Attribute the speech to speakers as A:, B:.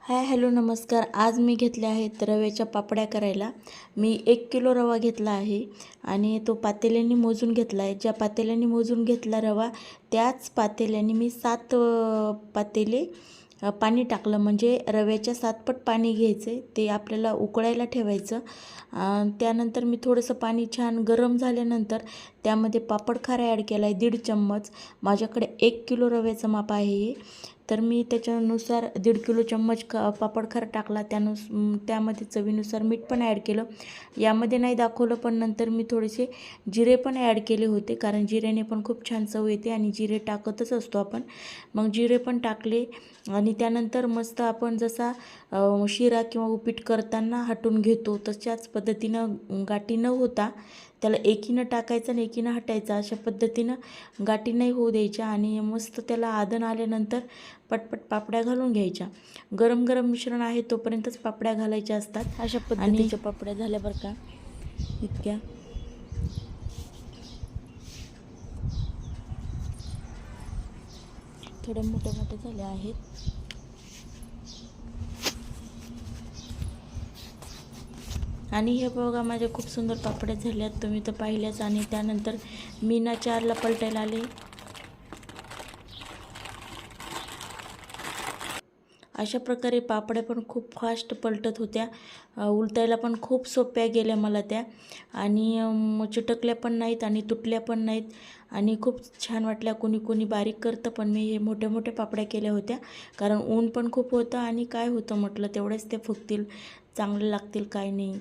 A: Hi hello नमस्कार. आज मी घेतल्या आहेत रव्याच्या पापड्या करायला. मी 1 किलो रवा घेतला आहे आणि तो पातेल्याने मोजून घेतला आहे. ज्या पातेल्याने मोजून घेतला रवा त्याच पातेल्याने मी 7 पातेले पाणी टाकलं. म्हणजे रव्याच्या 7 पट पाणी घ्यायचं, ते आपल्याला उकळायला ठेवायचं. त्यानंतर मी थोडंसं पाणी छान गरम झाल्यानंतर त्यामध्ये पापड खारा ॲड केला आहे 1.5 चम्मच. माझ्याकडे 1 किलो रव्याचं माप आहे तर मी त्याच्यानुसार 1.5 किलो चम्मच पापड खार टाकला. त्यामध्ये चवीनुसार मीठ पण ॲड केलं. यामध्ये नाही दाखवलं पण नंतर मी थोडेसे जिरे पण ॲड केले होते, कारण जिरेने पण खूप छान चव येते आणि जिरे टाकतच असतो आपण. मग जिरे पण टाकले आणि त्यानंतर मस्त आपण जसा शिरा किंवा उपीट करताना हटून घेतो तशाच पद्धतीनं गाठी न होता त्याला एकीनं टाकायचं आणि एकीनं हटायचं, अशा पद्धतीनं गाठी नाही होऊ द्यायच्या. आणि मस्त त्याला आदन आल्यानंतर पटपट पापड्या घालून घ्यायच्या. गरम गरम मिश्रण आहे तोपर्यंतच पापड्या घालायच्या असतात. अशा पद्धतीच्या पापड्या झाल्या बरं का, इतक्या थोड्या मोठ्या मोठ्या झाल्या आहेत. आणि हे बघा माझ्या खूप सुंदर पापड्या झाल्यात, तुम्ही तर पाहिल्याच. आणि त्यानंतर मी ना 4ला पलटायला आले. अशा प्रकारे पापड्या पण खूप फास्ट पलटत होत्या, उलटायला पण खूप सोप्या गेल्या मला त्या. आणि चिटकल्या पण नाहीत आणि तुटल्या पण नाहीत आणि खूप छान वाटल्या. कोणी कोणी बारीक करतं पण मी हे मोठ्या मोठ्या पापड्या केल्या होत्या, कारण ऊन पण खूप होतं आणि काय होतं म्हटलं तेवढेच ते फुगतील, चांगले लागतील काय नाही.